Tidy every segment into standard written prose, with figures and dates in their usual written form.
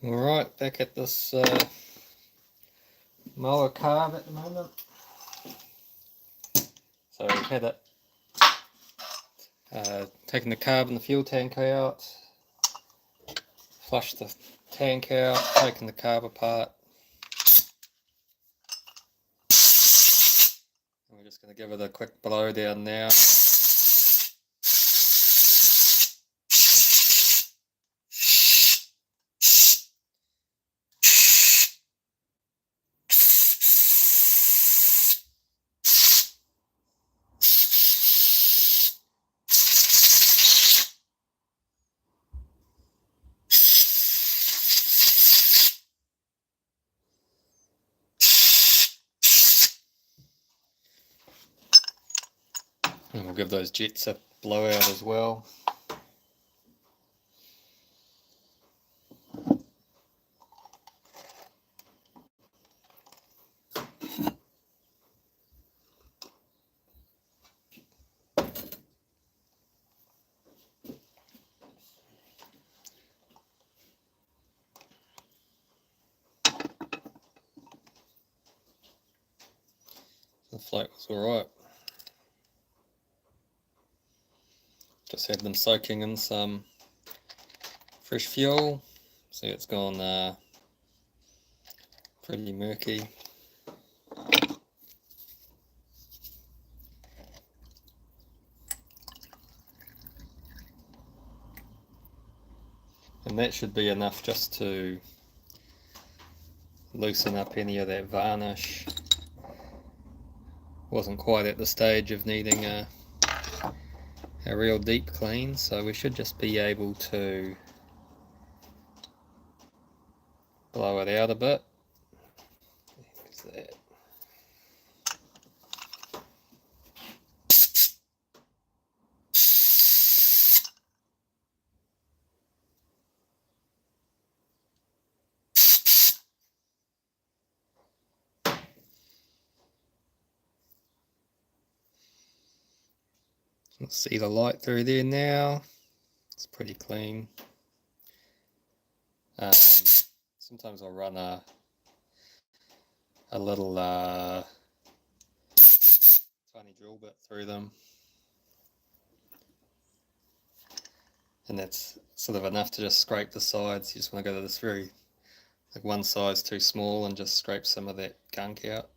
Alright, back at this mower carb at the moment. So we've had it taken the carb and the fuel tank out, flushed the tank out, taken the carb apart. And we're just going to give it a quick blow down now. And we'll give those jets a blowout as well. The float was alright. Just had them soaking in some fresh fuel. See, it's gone pretty murky. And that should be enough just to loosen up any of that varnish. Wasn't quite at the stage of needing a real deep clean, so we should just be able to blow it out a bit. There's that. You'll see the light through there now. It's pretty clean. Sometimes I'll run a little tiny drill bit through them, and that's sort of enough to just scrape the sides. You just want to go to this very, like, one size too small and just scrape some of that gunk out.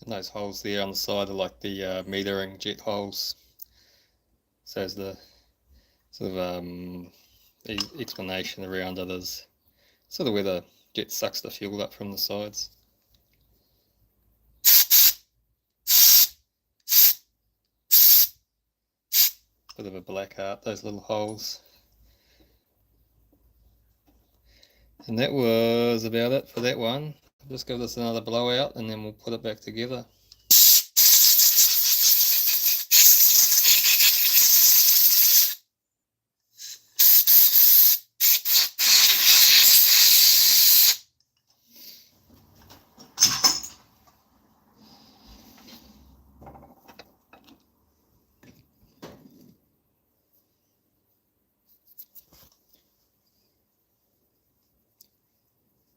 And those holes there on the side are like the metering jet holes. So as the sort of explanation around it is sort of where the jet sucks the fuel up from the sides. Bit of a black art, those little holes. And that was about it for that one. I'll just give this another blowout and then we'll put it back together.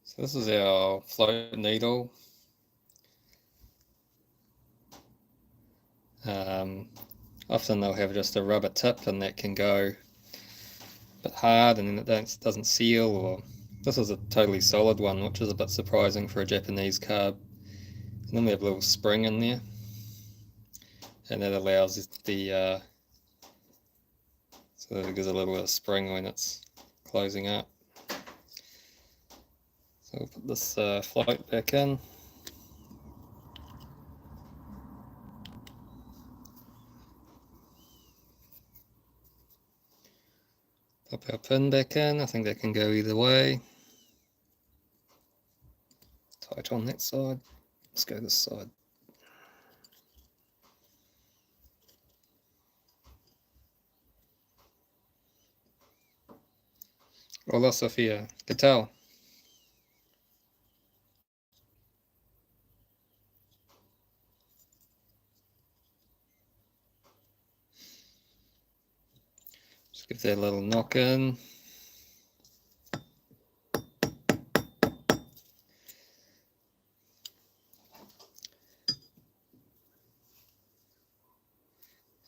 So this is our float needle. Often they'll have just a rubber tip and that can go a bit hard and then it doesn't seal, or this is a totally solid one, which is a bit surprising for a Japanese carb. And then we have a little spring in there, and that allows the so it gives a little bit of spring when it's closing up. So we'll put this float back in. Pop our pin back in. I think that can go either way. Tight on that side. Let's go this side. Hola Sofia, ¿qué tal? Just give that a little knock in.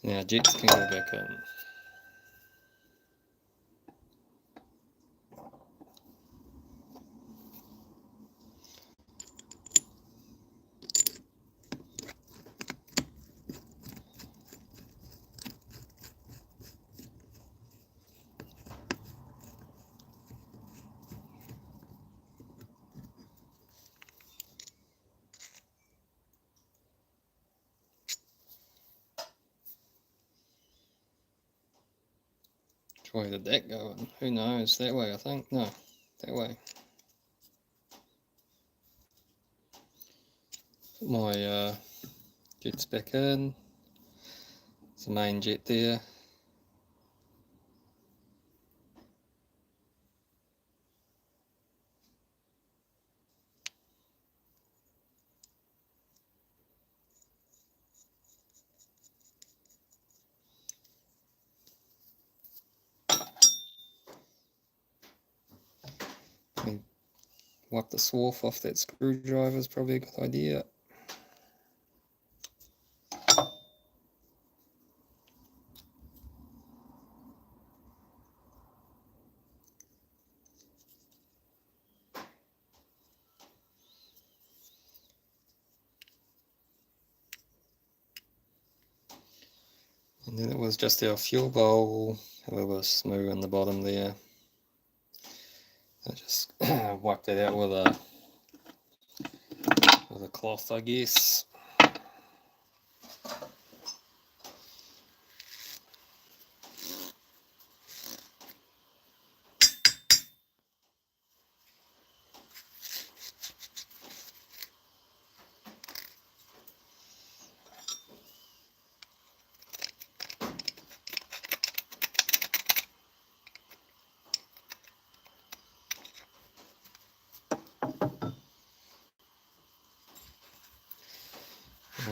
Now jets can go back in. Which way did that go in? Who knows? That way, I think. No, that way. Put my jets back in. It's the main jet there. Wipe the swarf off that screwdriver is probably a good idea. And then it was just our fuel bowl, a little bit of smooth in the bottom there. I just wiped that out with a cloth, I guess.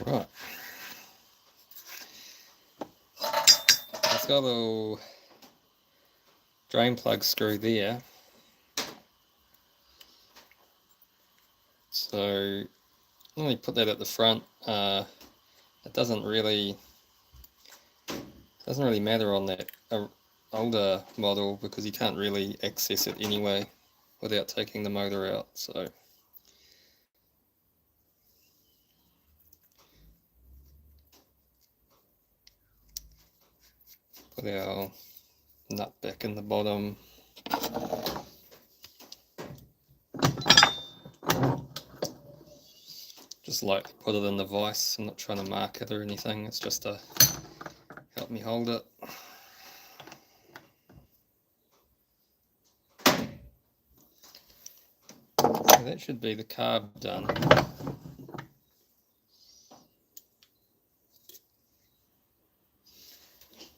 Alright. It's got a little drain plug screw there. So when we put that at the front, it doesn't really matter on that older model because you can't really access it anyway without taking the motor out. So put our nut back in the bottom. Just like put it in the vise. I'm not trying to mark it or anything, it's just to help me hold it. So that should be the carb done.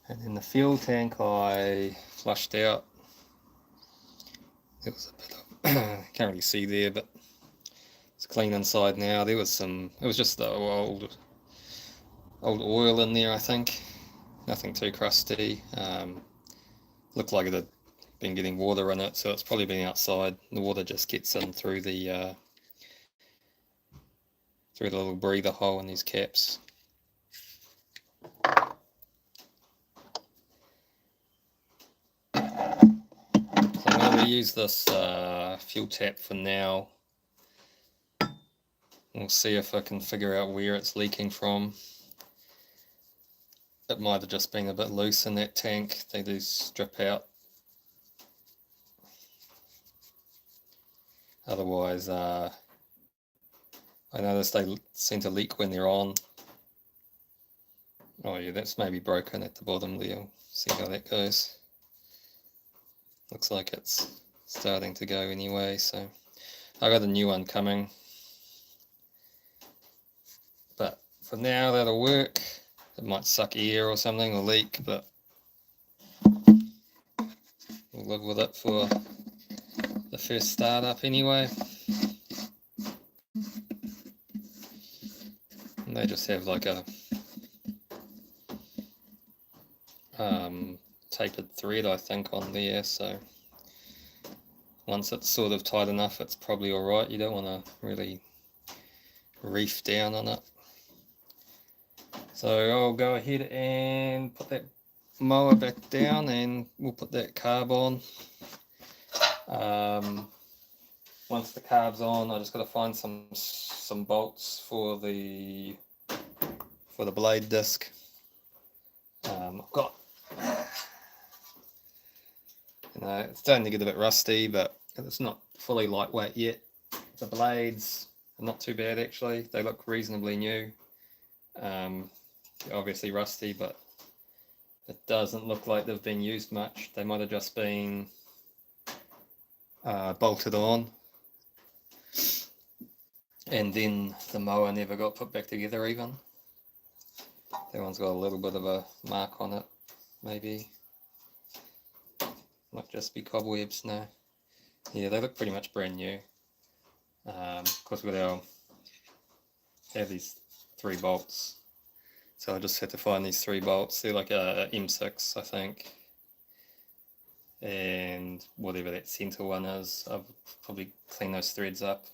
And then the fuel tank I flushed out. There was a bit of, can't really see there, but it's clean inside now. There was some, it was just the old oil in there, I think. Nothing too crusty. Looked like it had been getting water in it, so it's probably been outside. The water just gets in through the little breather hole in these caps. So I'm going to use this fuel tap for now. We'll see if I can figure out where it's leaking from. It might have just been a bit loose in that tank. They do strip out. Otherwise, I noticed they seem to leak when they're on. Oh yeah, that's maybe broken at the bottom there. See how that goes. Looks like it's starting to go anyway, so I got a new one coming. But for now, that'll work. It might suck air or something or leak, but we'll live with it for the first startup anyway. And they just have like a tapered thread, I think, on there, so once it's sort of tight enough, it's probably alright. You don't want to really reef down on it. So I'll go ahead and put that mower back down, and we'll put that carb on. Once the carb's on, I just got to find some bolts for the blade disc. I've got, it's starting to get a bit rusty, but it's not fully lightweight yet. The blades are not too bad actually. They look reasonably new. Obviously rusty, but it doesn't look like they've been used much. They might have just been bolted on, and then the mower never got put back together even. That one's got a little bit of a mark on it, maybe. Might just be cobwebs, no. Yeah, they look pretty much brand new. Of course, we have these 3 bolts. So I just had to find these 3 bolts. They're like a M6, I think. And whatever that center one is, I'll probably clean those threads up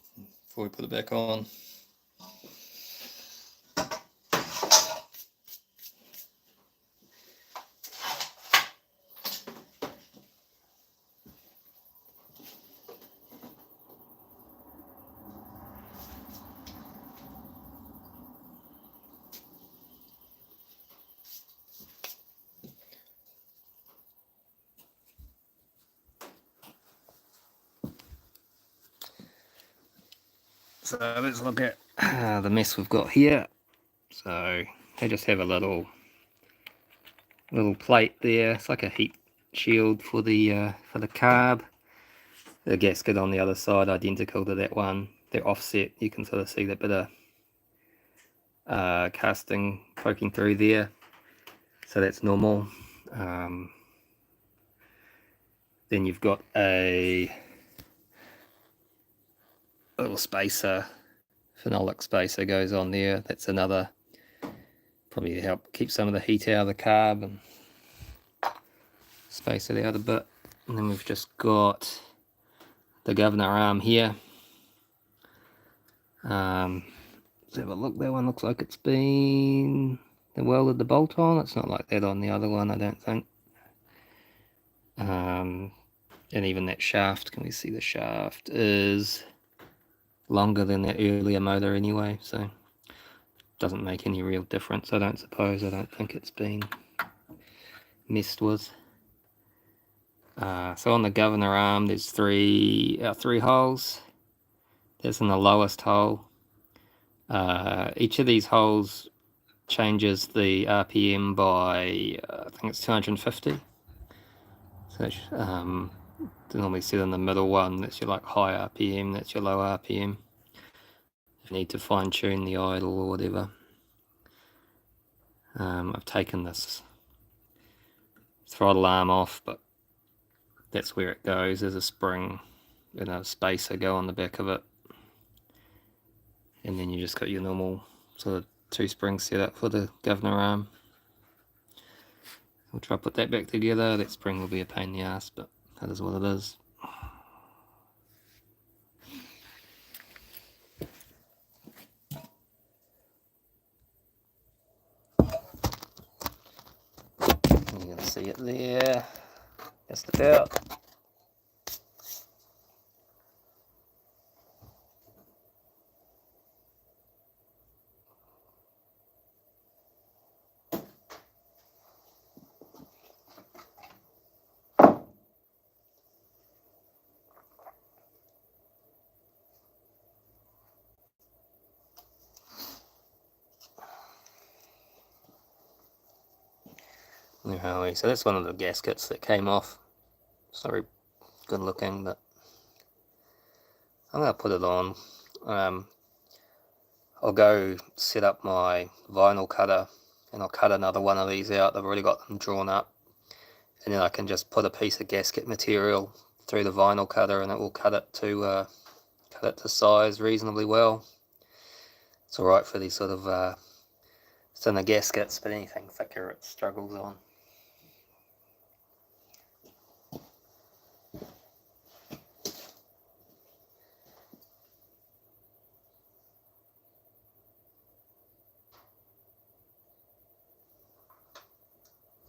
before we put it back on. So let's look at the mess we've got here. So they just have a little plate there. It's like a heat shield for the carb. The gasket on the other side, identical to that one. They're offset. You can sort of see that bit of casting poking through there. So that's normal. Then you've got a little spacer, phenolic spacer goes on there. That's another, probably to help keep some of the heat out of the carb and space it out a bit. And then we've just got the governor arm here. Let's have a look. That one looks like it's been, they welded the bolt on. It's not like that on the other one, I don't think. And even that shaft, can we see the shaft is longer than that earlier motor anyway, so doesn't make any real difference, I don't suppose. I don't think it's been messed with. So on the governor arm, there's three holes. There's in the lowest hole. Each of these holes changes the RPM by, I think it's 250. So they normally sit in the middle one. That's your like high RPM, that's your low RPM. If you need to fine tune the idle or whatever. I've taken this throttle arm off, but that's where it goes. There's a spring and a spacer go on the back of it. And then you just got your normal sort of 2 springs set up for the governor arm. We'll try to put that back together. That spring will be a pain in the ass, but that is what it is. You can see it there, just about. So that's one of the gaskets that came off. It's not very good looking, but I'm going to put it on. I'll go set up my vinyl cutter and I'll cut another one of these out. I've already got them drawn up, and then I can just put a piece of gasket material through the vinyl cutter, and it will cut it to size reasonably well. It's alright for these sort of thinner gaskets, but anything thicker it struggles on.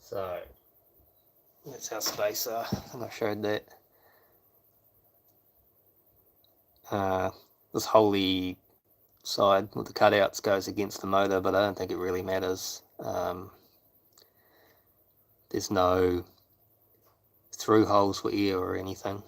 So that's our spacer. I think I showed that. This holy side with the cutouts goes against the motor, but I don't think it really matters. There's no through holes for air or anything.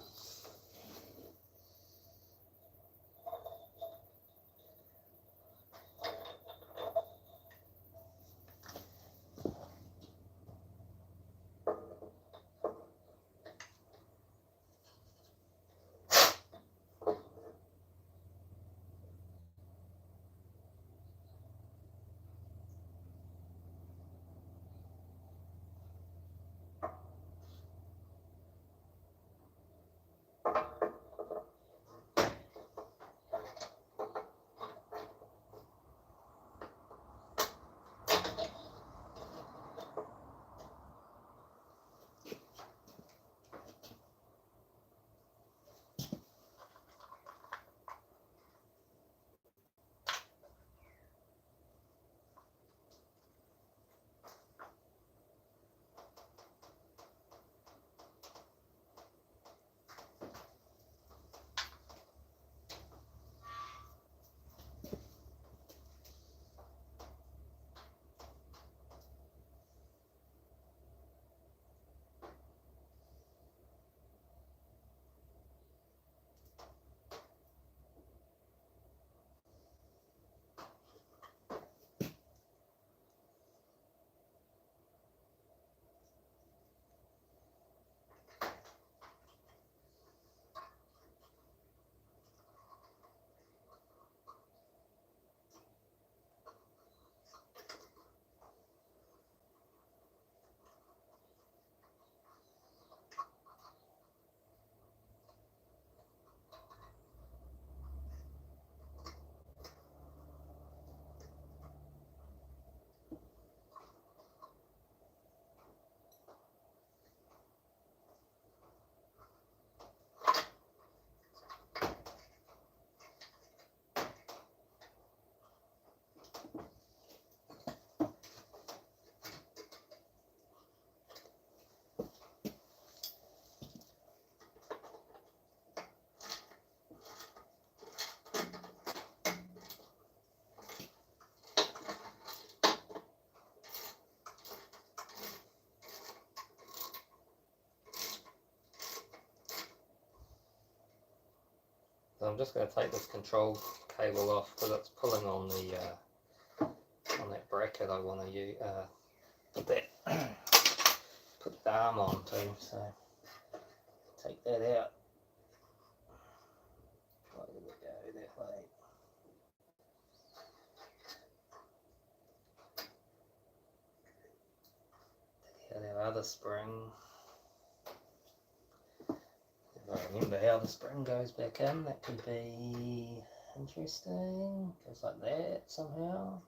So I'm just going to take this control cable off because it's pulling on the on that bracket I want to put the arm on too. So take that out. Why did it go that way? Take out our other spring. If I remember how the spring goes back in, that could be interesting. Goes like that somehow.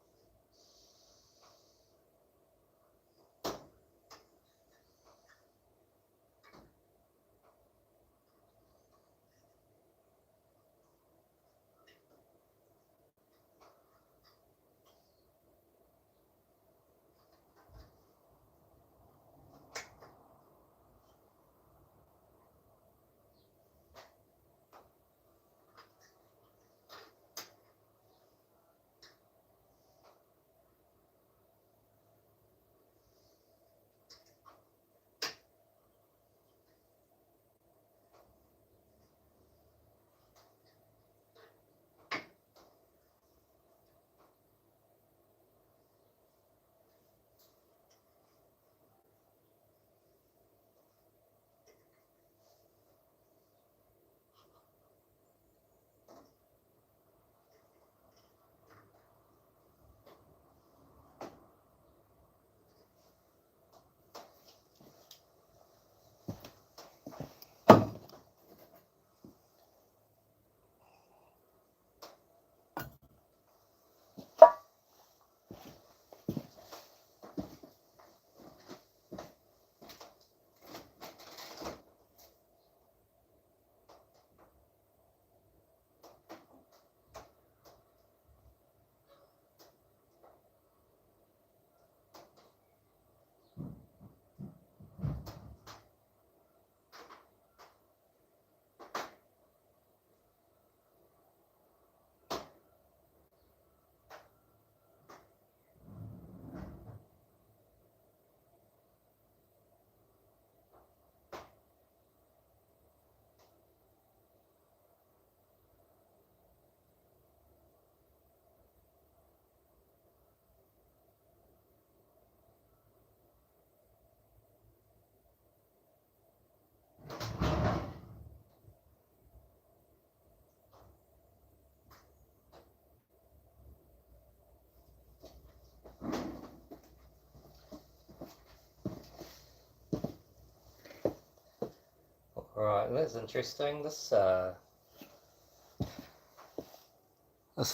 Right, that's interesting. This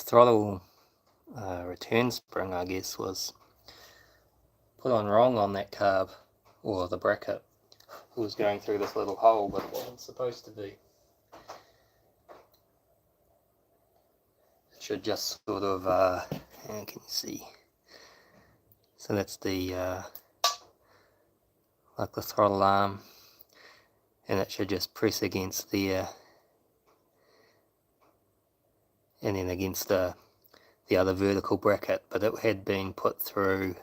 throttle return spring, I guess, was put on wrong on that carb, or the bracket. It was going through this little hole, but it wasn't supposed to be. It should just sort of, how can you see? So that's the, like the throttle arm, and it should just press against there, and then against the other vertical bracket, but it had been put through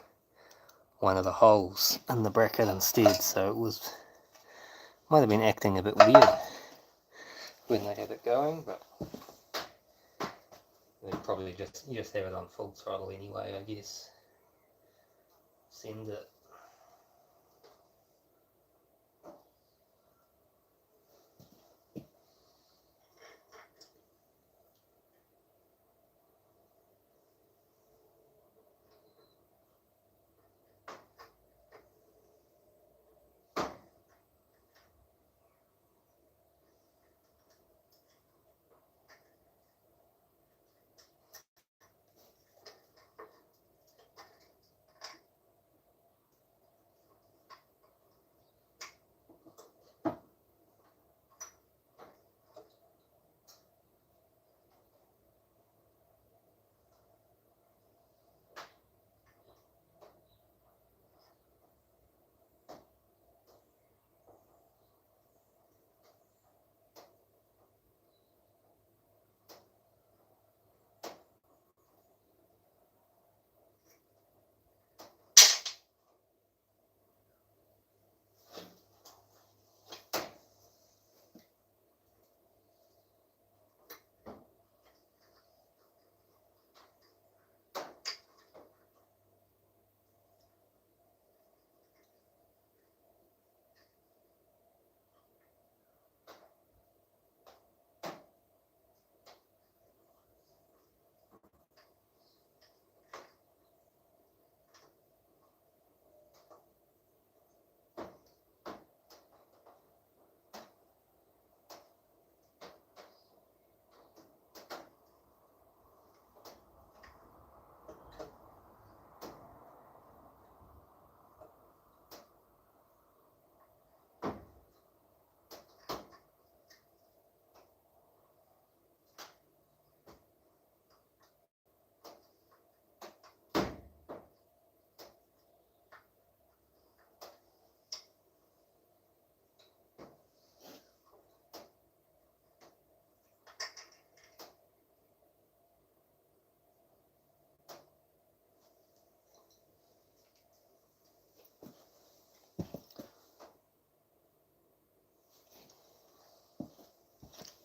one of the holes in the bracket instead, so it was, might have been acting a bit weird when they had it going, but they probably you just have it on full throttle anyway, I guess. Send it.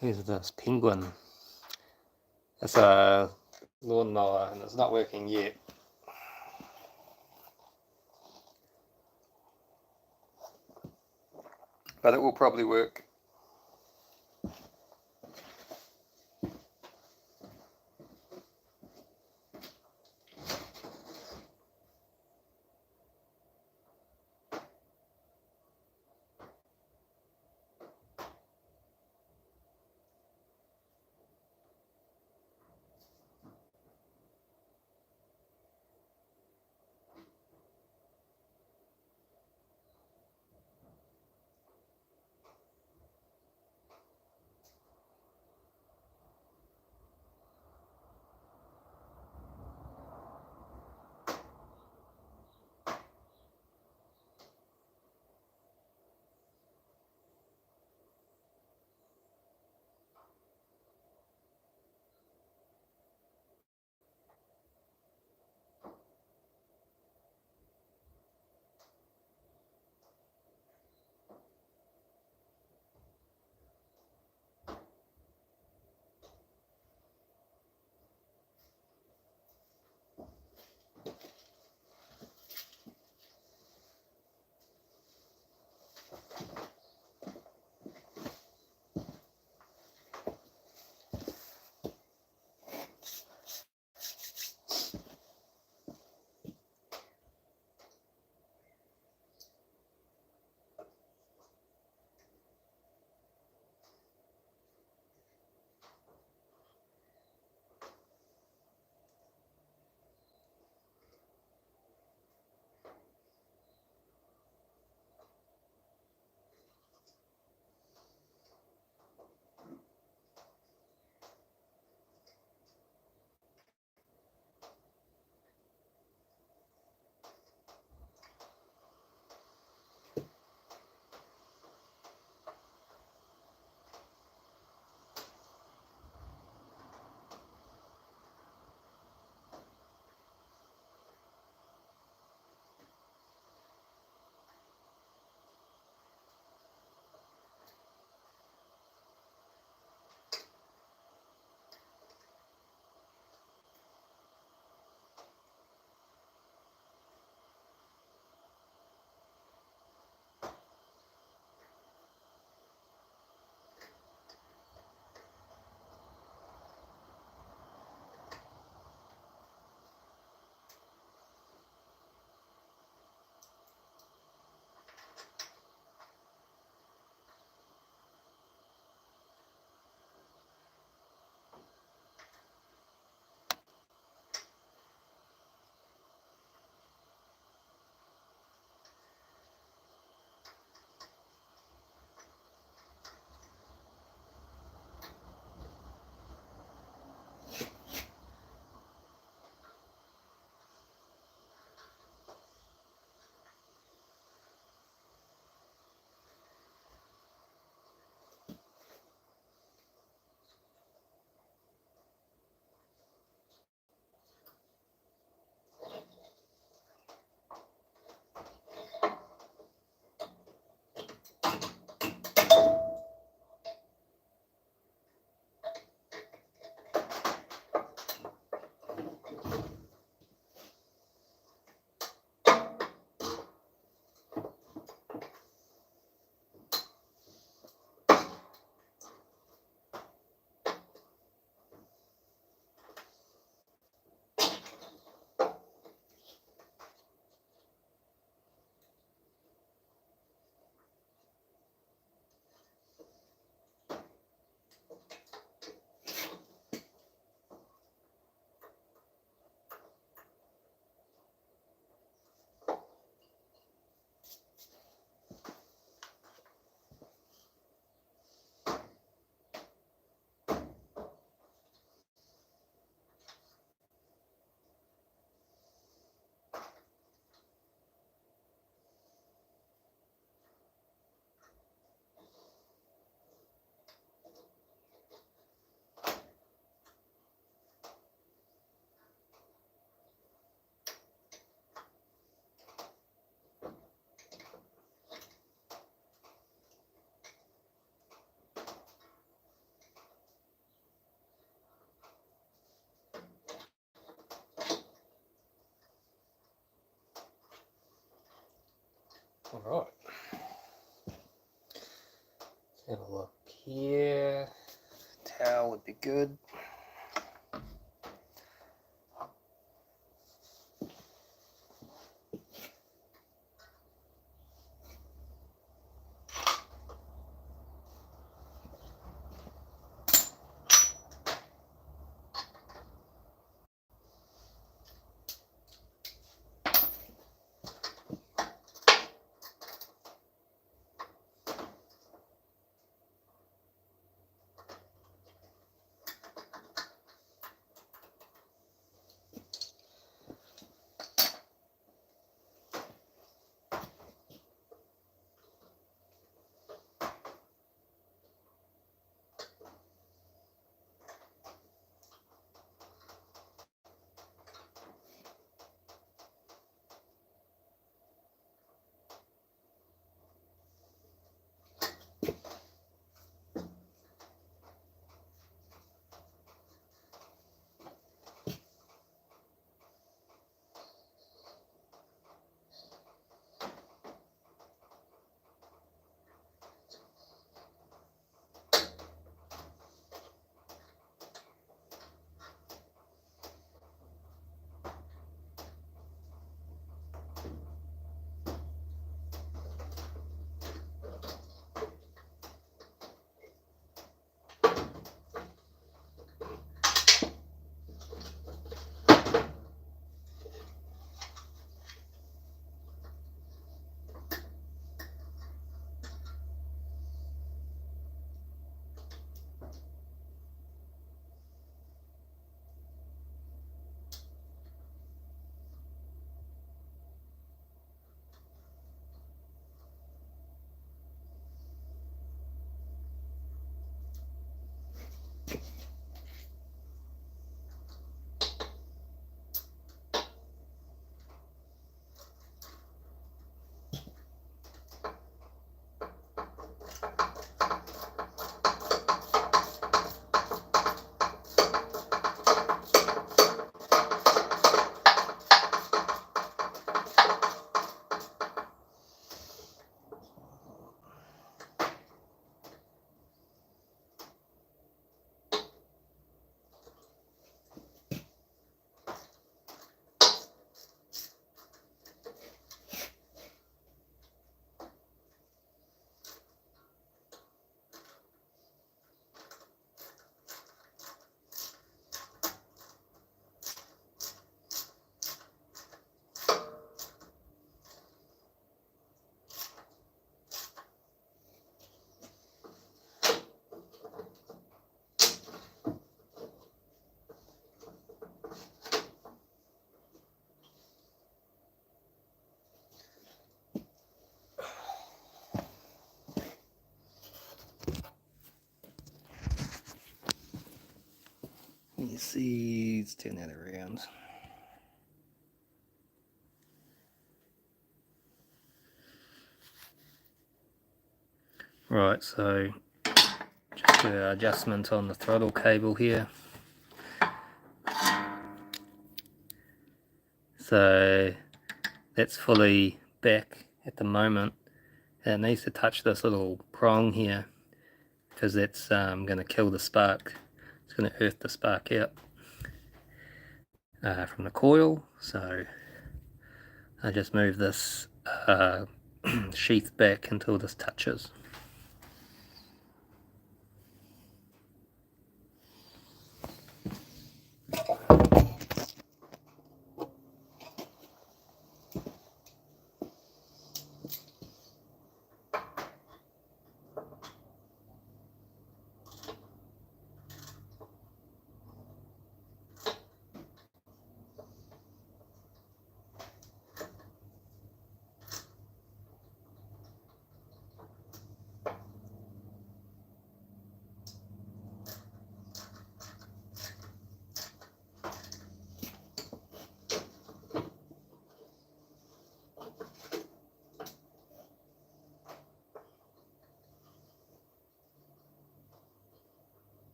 Who's this? Penguin. It's a lawnmower and it's not working yet. But it will probably work. Alright. Have a look here. Towel would be good. You see, let's turn that around. Right, so just an adjustment on the throttle cable here. So that's fully back at the moment. And it needs to touch this little prong here because that's going to kill the spark. It's going to earth the spark out from the coil. So I just move this sheath back until this touches.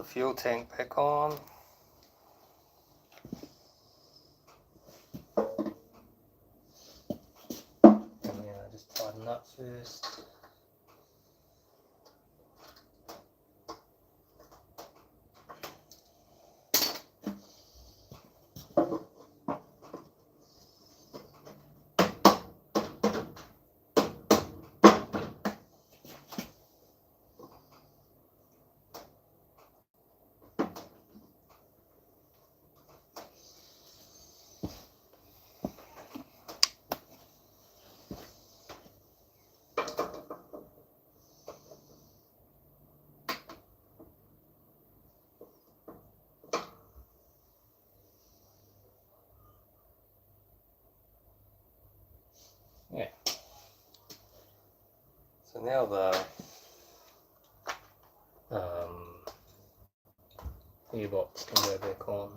fuel tank back on. And then I just tighten up first. Yeah. So now the gearbox can go back on.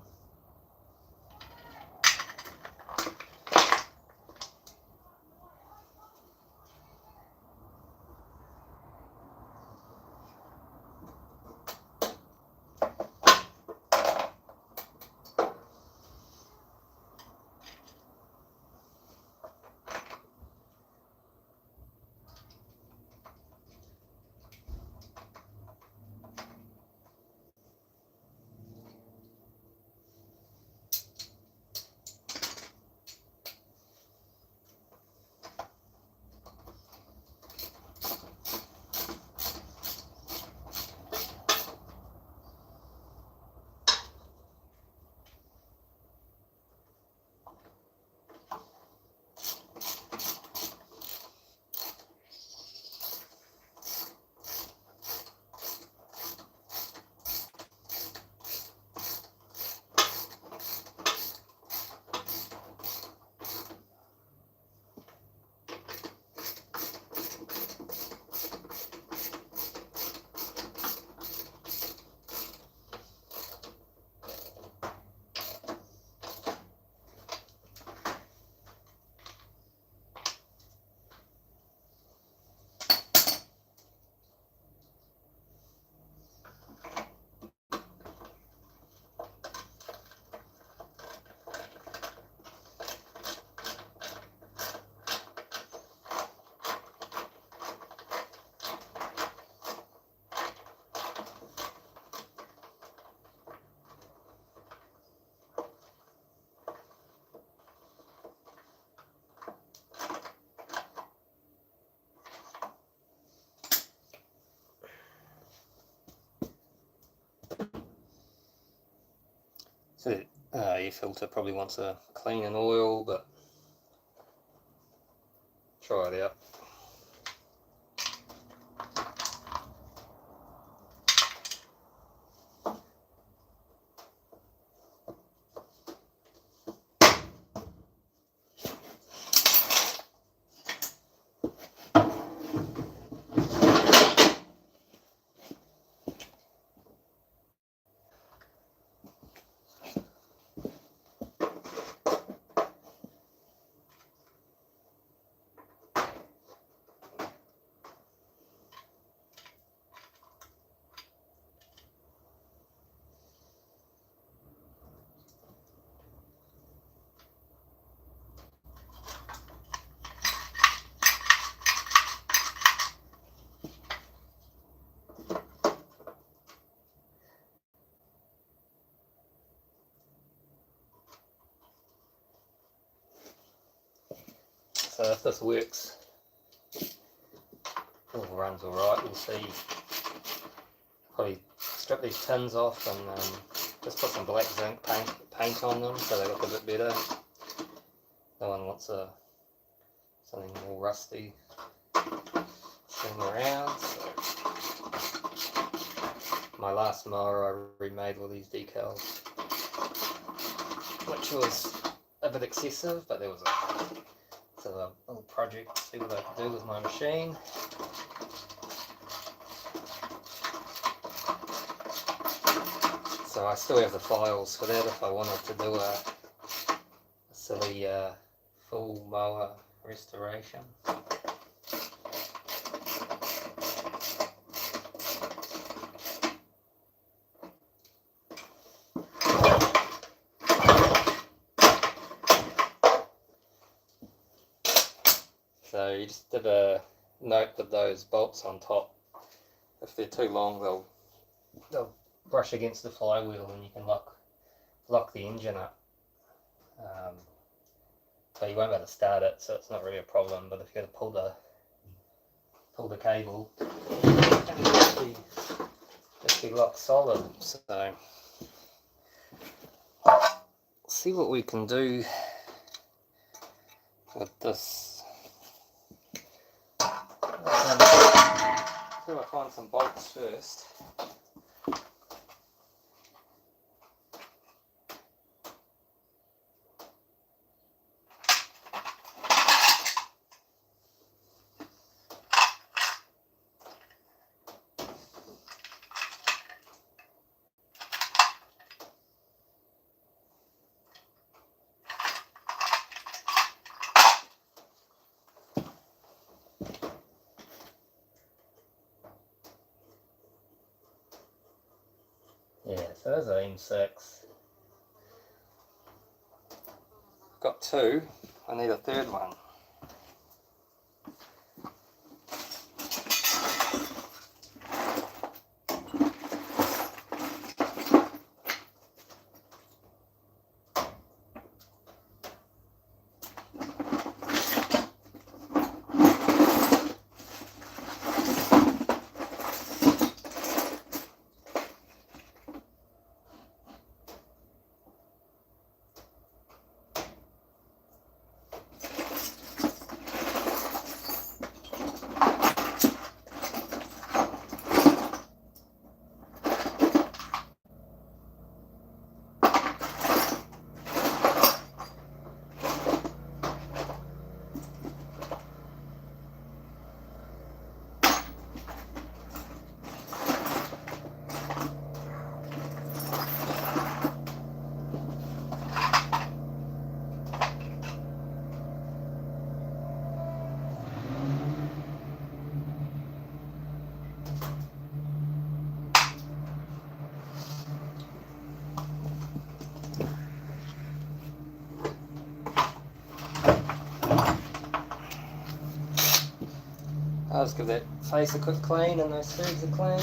So air filter probably wants a clean and oil, but try it out. So if this works, all runs alright, we'll see. Probably strip these tins off and just put some black zinc paint on them so they look a bit better. No one wants something more rusty sitting around. So my last mower I remade all these decals, which was a bit excessive, but there was a little project to see what I could do with my machine. So I still have the files for that if I wanted to do a silly full mower restoration. So you just did a note with those bolts on top. If they're too long, they'll brush against the flywheel, and you can lock the engine up. So you won't be able to start it, so it's not really a problem. But if you got to pull the cable, it just be locked solid. So see what we can do with this. So I find some bolts first. Yeah, so there's an M6. Got two, I need a third one. I'll just give that face a quick clean and those tubes are clean.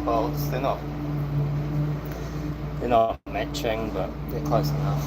bolts. They're not matching, but they're close enough.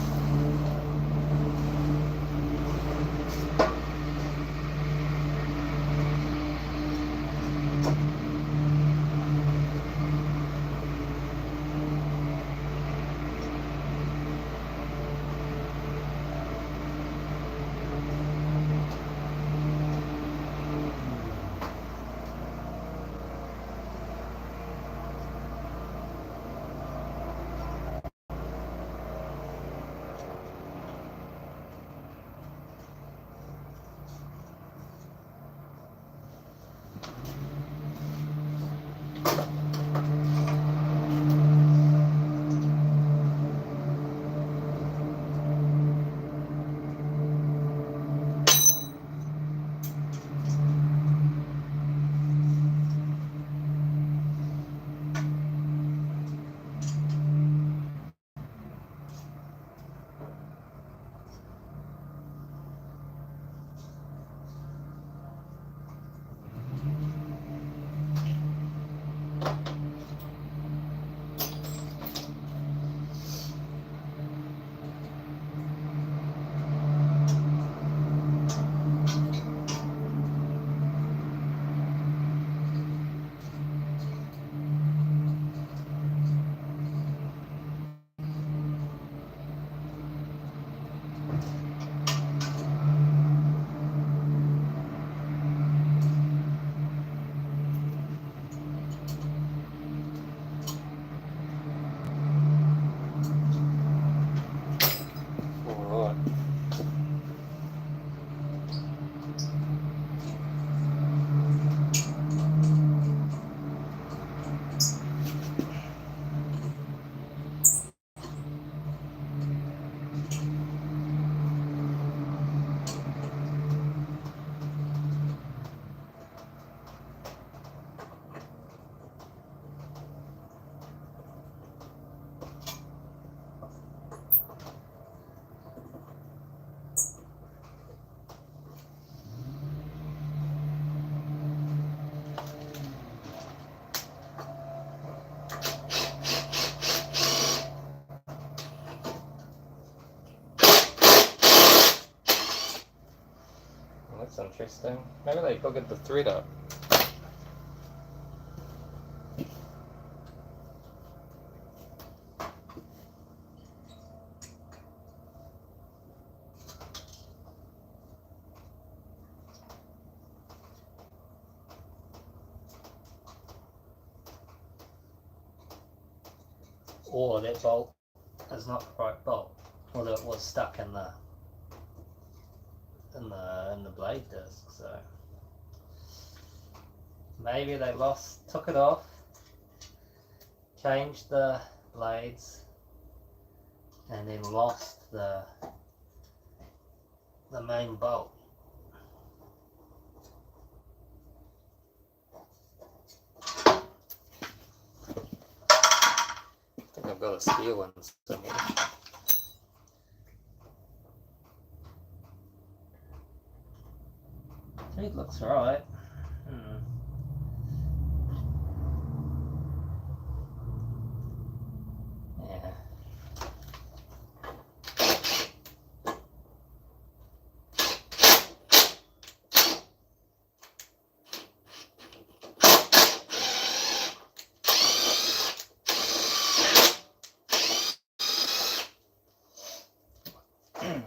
interesting. Maybe they buggered the thread up. Or that bolt is not the right bolt, or that it was stuck in the blade disc. So maybe they took it off, changed the blades, and then lost the main bolt. I think I've got a steel one somewhere. It looks right. Yeah.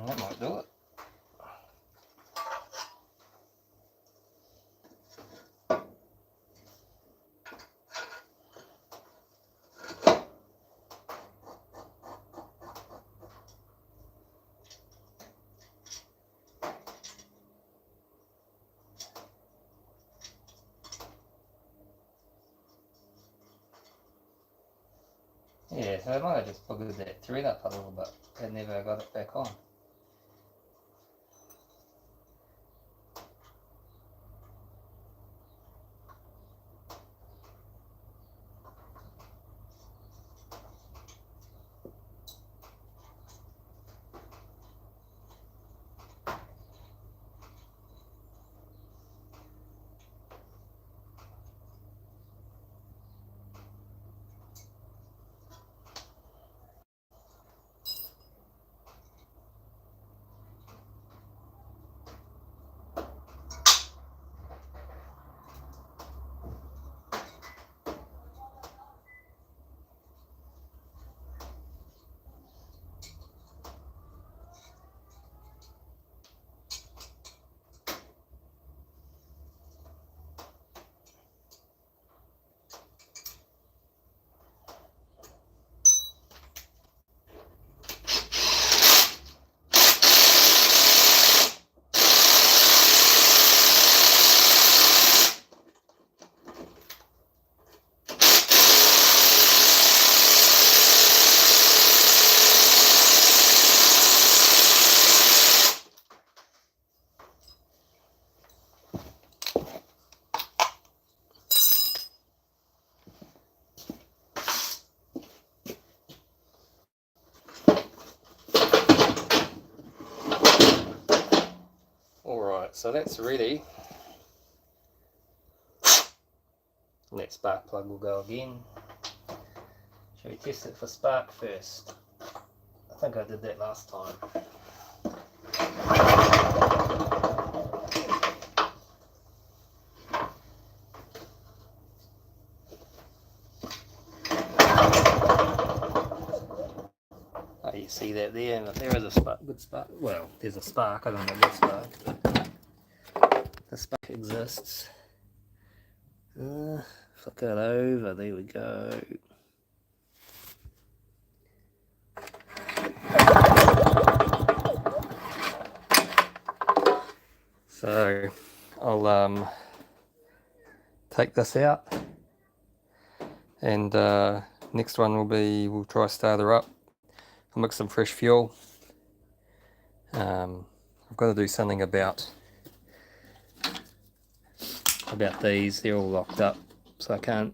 That might do it. Yeah, so I might have just buggered that thread up a little bit and never got it back on. Alright, so that's ready. And that spark plug will go again. Shall we test it for spark first? I think I did that last time. Oh, you see that there? And there is a spark, good spark. Well, there's a spark, I don't know what spark, but the spark exists. Flick it over, there we go. So I'll take this out, and next one will be, we'll try starter up. I'll mix some fresh fuel. I've got to do something about these. They're all locked up, so I can't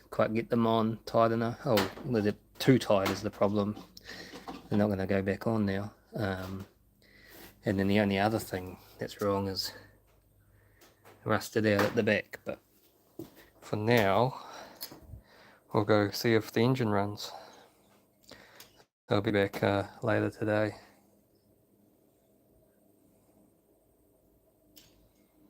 quite get them on tight enough. Oh, well, they're too tight is the problem. They're not going to go back on now. And then the only other thing that's wrong is rusted out at the back. But for now, we'll go see if the engine runs. I'll be back later today.